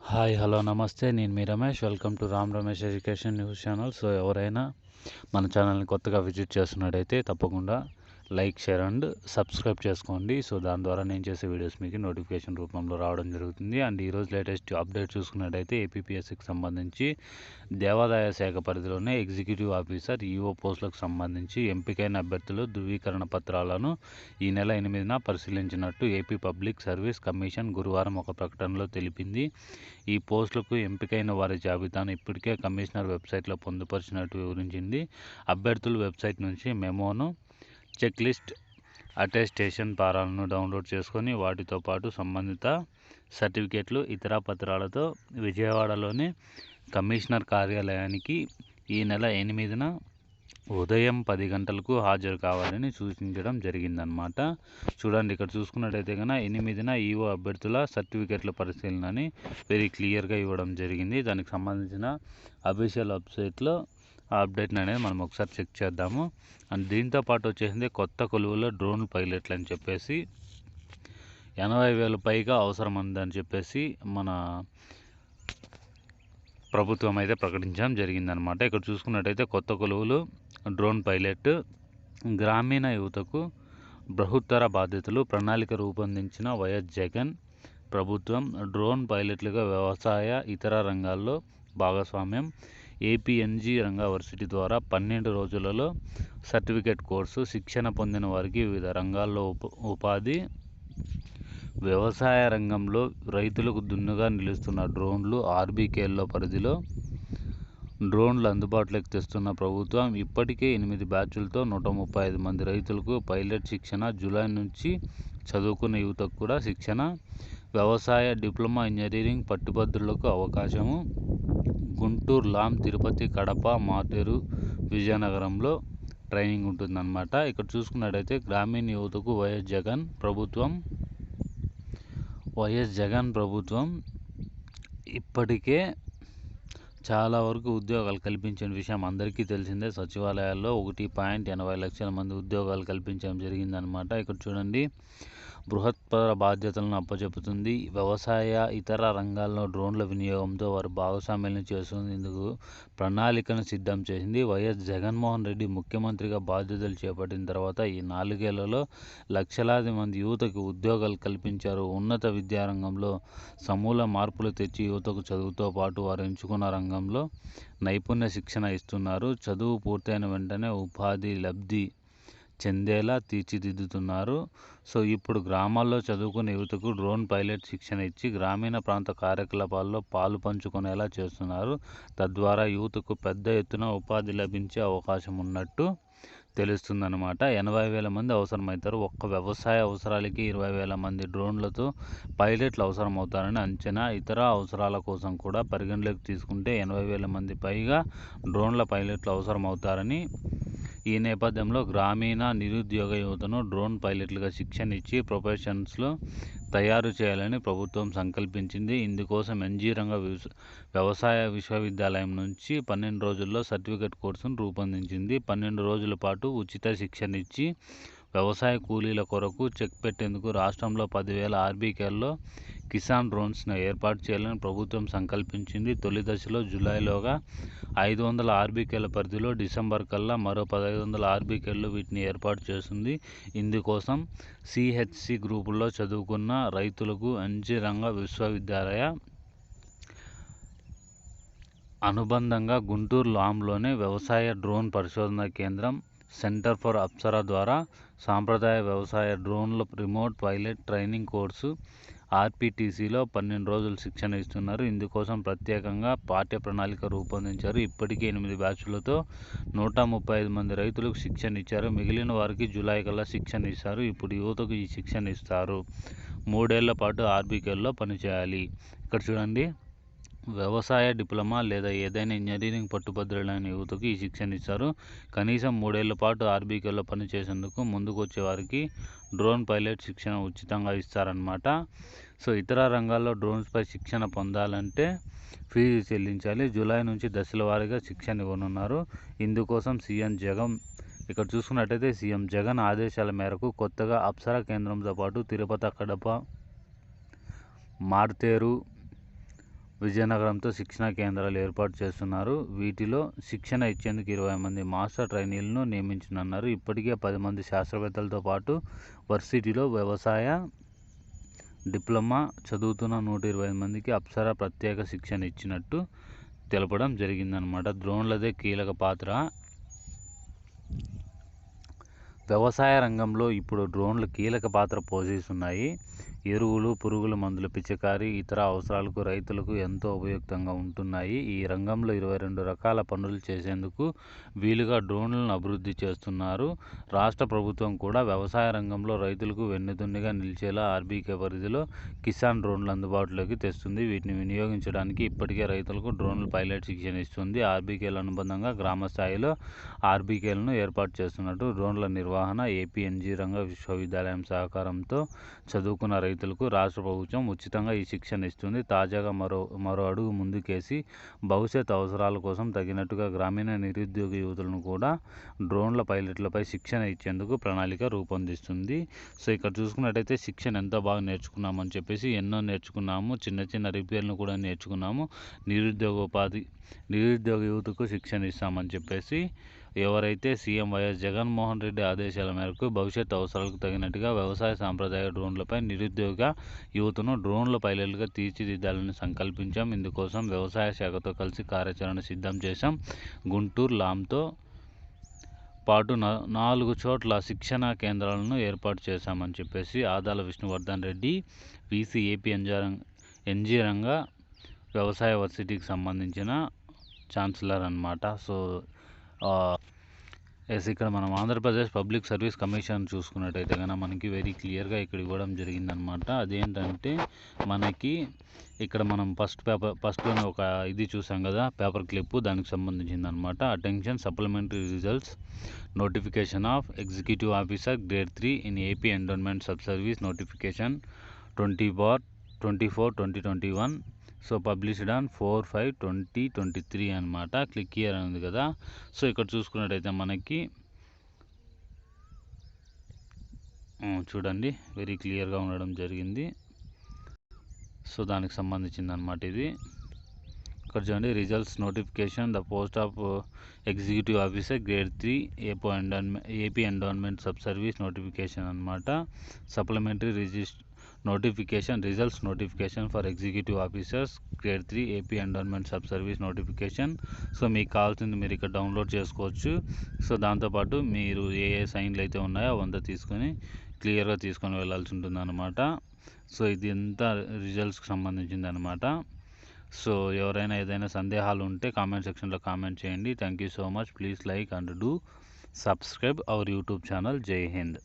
Hi hello namaste నేను మీ Ramesh welcome to Ram Ramesh education news channel. So ఎవరైనా మన ఛానల్ని కొత్తగా విజిట్ చేస్తున్నట్టయితే తప్పకుండా లైక్ షేర్ అండ్ సబ్స్క్రైబ్ చేసుకోండి. సో దాని ద్వారా నేను చేసే వీడియోస్ మీకు నోటిఫికేషన్ రూపంలో రావడం జరుగుతుంది. అండ్ ఈరోజు లేటెస్ట్ అప్డేట్ చూసుకున్నట్టయితే ఏపీపీఎస్సీకి సంబంధించి దేవాదాయ శాఖ పరిధిలోనే ఎగ్జిక్యూటివ్ ఆఫీసర్ ఈఓ పోస్టులకు సంబంధించి ఎంపికైన అభ్యర్థులు ధృవీకరణ పత్రాలను ఈ నెల 8న పరిశీలించినట్టు ఏపీ పబ్లిక్ సర్వీస్ కమిషన్ గురువారం ఒక ప్రకటనలో తెలిపింది. ఈ పోస్టులకు ఎంపికైన వారి జాబితాను ఇప్పటికే కమిషనర్ వెబ్సైట్లో పొందుపరిచినట్టు వివరించింది. అభ్యర్థులు వెబ్సైట్ నుంచి మెమోను, చెక్ లిస్ట్, అటెస్టేషన్ ఫారాలను డౌన్లోడ్ చేసుకొని వాటితో పాటు సంబంధిత సర్టిఫికేట్లు, ఇతర పత్రాలతో విజయవాడలోని కమిషనర్ కార్యాలయానికి ఈ నెల 8న ఉదయం 10 గంటలకు హాజరు కావాలని సూచించడం జరిగిందనమాట. చూడండి, ఇక్కడ చూసుకున్నట్టయితే కనుక 8న ఈఓ అభ్యర్థుల సర్టిఫికేట్ల పరిశీలనని వెరీ క్లియర్గా ఇవ్వడం జరిగింది. దానికి సంబంధించిన అఫీషియల్ వెబ్సైట్లో ఆ అప్డేట్ని అనేది మనం ఒకసారి చెక్ చేద్దాము. అండ్ దీంతో పాటు వచ్చేసింది కొత్త కొలువులో డ్రోన్ పైలట్లు అని చెప్పేసి 80,000 పైగా అవసరం ఉందని చెప్పేసి మన ప్రభుత్వం అయితే ప్రకటించడం జరిగిందనమాట. ఇక్కడ చూసుకున్నట్టయితే కొత్త కొలువులు డ్రోన్ పైలట్ గ్రామీణ యువతకు బృహత్తర బాధ్యతలు ప్రణాళిక రూపొందించిన వైఎస్ జగన్ ప్రభుత్వం డ్రోన్ పైలట్లుగా వ్యవసాయ ఇతర రంగాల్లో భాగస్వామ్యం. ఏపీ ఎన్జీ రంగా వర్సిటీ ద్వారా 12 రోజులలో సర్టిఫికేట్ కోర్సు, శిక్షణ పొందిన వారికి వివిధ రంగాల్లో ఉపాధి. వ్యవసాయ రంగంలో రైతులకు దున్నుగా నిలుస్తున్న డ్రోన్లు, ఆర్బీకేల్లో పరిధిలో డ్రోన్లు అందుబాటులోకి తెస్తున్న ప్రభుత్వం ఇప్పటికే 8 బ్యాచ్లతో 135 మంది రైతులకు పైలట్ శిక్షణ. జూలై నుంచి చదువుకున్న యువతకు కూడా శిక్షణ. వ్యవసాయ డిప్లొమా, ఇంజనీరింగ్ పట్టుభద్రులకు అవకాశము. గుంటూరు, లామ్, తిరుపతి, కడప, మాటేరు, విజయనగరంలో ట్రైనింగ్ ఉంటుందన్నమాట. ఇక్కడ చూసుకున్నట్టయితే గ్రామీణ యువతకు వైఎస్ జగన్ ప్రభుత్వం ఇప్పటికే చాలా వరకు ఉద్యోగాలు కల్పించిన విషయం అందరికీ తెలిసిందే. సచివాలయాల్లో 1.80 లక్షల మంది ఉద్యోగాలు కల్పించడం జరిగిందనమాట. ఇక్కడ చూడండి, బృహత్తర బాధ్యతలను అప్పచెపుతుంది. వ్యవసాయ ఇతర రంగాల్లో డ్రోన్ల వినియోగంతో వారు భాగస్వామ్యాలను చేసేందుకు ప్రణాళికను సిద్ధం చేసింది. వైఎస్ జగన్మోహన్ రెడ్డి ముఖ్యమంత్రిగా బాధ్యతలు చేపట్టిన తర్వాత ఈ 4 ఏళ్లలో లక్షలాది మంది యువతకు ఉద్యోగాలు కల్పించారు. ఉన్నత విద్యారంగంలో సమూల మార్పులు తెచ్చి యువతకు చదువుతో పాటు వారు ఎంచుకున్న రంగంలో నైపుణ్య శిక్షణ ఇస్తున్నారు. చదువు పూర్తయిన వెంటనే ఉపాధి లబ్ధి చెందేలా తీర్చిదిద్దుతున్నారు. సో ఇప్పుడు గ్రామాల్లో చదువుకునే యువతకు డ్రోన్ పైలట్ శిక్షణ ఇచ్చి గ్రామీణ ప్రాంత కార్యకలాపాల్లో పాలు పంచుకునేలా చేస్తున్నారు. తద్వారా యువతకు పెద్ద ఎత్తున ఉపాధి లభించే అవకాశం ఉన్నట్టు తెలుస్తుందన్నమాట. 80,000 మంది అవసరమవుతారు. ఒక్క వ్యవసాయ అవసరాలకి 20,000 మంది డ్రోన్లతో పైలట్లు అవసరమవుతారని అంచనా. ఇతర అవసరాల కోసం కూడా పరిగణలోకి తీసుకుంటే 80,000 మంది పైగా డ్రోన్ల పైలట్లు అవసరమవుతారని. ఈ నేపథ్యంలో గ్రామీణ నిరుద్యోగ యువతను డ్రోన్ పైలట్లుగా శిక్షణ ఇచ్చి ప్రొఫెషన్స్లో తయారు చేయాలని ప్రభుత్వం సంకల్పించింది. ఇందుకోసం ఎన్జీ రంగా వ్యవసాయ విశ్వవిద్యాలయం నుంచి 12 రోజుల్లో సర్టిఫికేట్ కోర్సును రూపొందించింది. 12 రోజుల పాటు ఉచిత శిక్షణ ఇచ్చి వ్యవసాయ కూలీల కొరకు చెక్ పెట్టేందుకు రాష్ట్రంలో 10,000 ఆర్బీకేల్లో కిసాన్ డ్రోన్స్ను ఏర్పాటు చేయాలని ప్రభుత్వం సంకల్పించింది. తొలి దశలో జూలైలోగా 500 ఆర్బీకేల పరిధిలో, డిసెంబర్ కల్లా మరో 1,500 ఆర్బీకేల్లో వీటిని ఏర్పాటు చేస్తుంది. ఇందుకోసం సిహెచ్సి గ్రూపుల్లో చదువుకున్న రైతులకు ఎన్జీ రంగా విశ్వవిద్యాలయ అనుబంధంగా గుంటూరు లామ్లోని వ్యవసాయ డ్రోన్ పరిశోధనా కేంద్రం సెంటర్ ఫర్ అప్సరా ద్వారా సాంప్రదాయ వ్యవసాయ డ్రోన్ల రిమోట్ పైలట్ ట్రైనింగ్ కోర్సు ఆర్పీటీసీలో 12 రోజులు శిక్షణ ఇస్తున్నారు. ఇందుకోసం ప్రత్యేకంగా పాఠ్య ప్రణాళిక రూపొందించారు. ఇప్పటికే 8 బ్యాచ్లతో 135 మంది రైతులకు శిక్షణ ఇచ్చారు. మిగిలిన వారికి జూలై కల్లా శిక్షణ ఇస్తారు. ఇప్పుడు యువతకు ఈ శిక్షణ ఇస్తారు. 3 ఏళ్ల పాటు ఆర్బీకేల్లో పనిచేయాలి. ఇక్కడ చూడండి, వ్యవసాయ డిప్లొమా లేదా ఏదైనా ఇంజనీరింగ్ పట్టుభద్రులైన యువతకు ఈ శిక్షణ ఇస్తారు. కనీసం 3 ఏళ్ల పాటు ఆర్బీకేల్లో పనిచేసేందుకు ముందుకు వచ్చే వారికి డ్రోన్ పైలట్ శిక్షణ ఉచితంగా ఇస్తారన్నమాట. సో ఇతర రంగాల్లో డ్రోన్స్పై శిక్షణ పొందాలంటే ఫీజు చెల్లించాలి. జూలై నుంచి దశల వారీగా శిక్షణ ఇవ్వనున్నారు. ఇందుకోసం ఇక్కడ చూసుకున్నట్టయితే సీఎం జగన్ ఆదేశాల మేరకు కొత్తగా అప్సరా కేంద్రంతో పాటు తిరుపతి, కడప, మార్తేరు, విజయనగరంతో శిక్షణా కేంద్రాలు ఏర్పాటు చేస్తున్నారు. వీటిలో శిక్షణ ఇచ్చేందుకు 20 మంది మాస్టర్ ట్రైనీలను నియమించనున్నారు. ఇప్పటికే 10 మంది శాస్త్రవేత్తలతో పాటు వర్సిటీలో వ్యవసాయ డిప్లొమా చదువుతున్న 125 మందికి అప్సరా ప్రత్యేక శిక్షణ ఇచ్చినట్టు తెలపడం జరిగిందనమాట. డ్రోన్లదే కీలక పాత్ర. వ్యవసాయ రంగంలో ఇప్పుడు డ్రోన్లు కీలక పాత్ర పోషిస్తున్నాయి. ఎరువులు, పురుగుల మందుల పిచికారీ, ఇతర అవసరాలకు రైతులకు ఎంతో ఉపయుక్తంగా ఉంటున్నాయి. ఈ రంగంలో 22 రకాల పనులు చేసేందుకు వీలుగా డ్రోన్లను అభివృద్ధి చేస్తున్నారు. రాష్ట్ర ప్రభుత్వం కూడా వ్యవసాయ రంగంలో రైతులకు వెన్నుదన్నుగా నిలిచేలా ఆర్బీకే పరిధిలో కిసాన్ డ్రోన్లు అందుబాటులోకి తెస్తుంది. వీటిని వినియోగించడానికి ఇప్పటికే రైతులకు డ్రోన్ల పైలట్ శిక్షణ ఇస్తుంది. ఆర్బీకేల అనుబంధంగా గ్రామ స్థాయిలో ఆర్బీకేలను ఏర్పాటు చేస్తున్నట్టు డ్రోన్ల నిర్వహణ ఏపీ ఎన్జీ రంగా విశ్వవిద్యాలయం సహకారంతో చదువుకున్న రైతులకు రాష్ట్ర ప్రభుత్వం ఉచితంగా ఈ శిక్షణ ఇస్తుంది. తాజాగా మరో అడుగు ముందుకేసి భవిష్యత్ అవసరాల కోసం తగినట్టుగా గ్రామీణ నిరుద్యోగ యువతులను కూడా డ్రోన్ల పైలట్లపై శిక్షణ ఇచ్చేందుకు ప్రణాళిక రూపొందిస్తుంది. సో ఇక్కడ చూసుకున్నట్టయితే శిక్షణ ఎంతో బాగా నేర్చుకున్నామని చెప్పేసి ఎన్నో నేర్చుకున్నాము. చిన్న రిపేర్లు కూడా నేర్చుకున్నాము. నిరుద్యోగ యువతకు శిక్షణ ఇస్తామని చెప్పేసి ఎవరైతే సీఎం వైఎస్ జగన్మోహన్ రెడ్డి ఆదేశాల మేరకు భవిష్యత్ అవసరాలకు తగినట్టుగా వ్యవసాయ సాంప్రదాయ డ్రోన్లపై నిరుద్యోగ యువతను డ్రోన్ల పైలట్లుగా తీర్చిదిద్దాలని సంకల్పించాం. ఇందుకోసం వ్యవసాయ శాఖతో కలిసి కార్యాచరణ సిద్ధం చేశాం. గుంటూరు, లాంతో పాటు 4 చోట్ల శిక్షణా కేంద్రాలను ఏర్పాటు చేశామని చెప్పేసి Adala Vishnuvardhan Reddy VC AP NG Ranga వ్యవసాయ వర్సిటీకి సంబంధించిన ఛాన్సలర్ అన్నమాట. సో ఇక్కడ మనం ఆంధ్రప్రదేశ్ పబ్లిక్ సర్వీస్ కమిషన్ చూసుకున్నట్టయితే కనుక మనకి వెరీ క్లియర్గా ఇక్కడ ఇవ్వడం జరిగిందనమాట. అదేంటంటే మనకి ఇక్కడ మనం ఫస్ట్లోనే ఒక ఇది చూసాం కదా, పేపర్ క్లిప్, దానికి సంబంధించింది అనమాట. Attention, supplementary results notification off executive officer grade 3 in AP endowment sub service notification 20/24/2021 so published on 4/5/2023 అనమాట. క్లిక్ హియర్ అని ఉంది కదా. సో ఇక్కడ చూసుకున్నట్టయితే మనకి చూడండి వెరీ క్లియర్గా ఉండడం జరిగింది. సో దానికి సంబంధించింది అనమాట ఇది. ఇక్కడ చూడండి results notification the post of executive officer grade 3 AP endowment sub service notification అనమాట. Supplementary results notification for executive officers grade 3 AP endowment sub service notification. So మీకు కావాల్సింది మీరు ఇక్కడ డౌన్లోడ్ చేసుకోవచ్చు. సో దాంతోపాటు మీరు ఏ సైన్లు అయితే ఉన్నాయో అవంతా క్లియర్గా తీసుకొని వెళ్ళాల్సి ఉంటుంది అనమాట. సో ఇది అంతా రిజల్ట్స్కి సంబంధించింది అనమాట. సో ఎవరైనా ఏదైనా సందేహాలు ఉంటే కామెంట్ సెక్షన్లో కామెంట్ చేయండి. Thank you so much. Please like and do subscribe our YouTube channel. జై హింద్.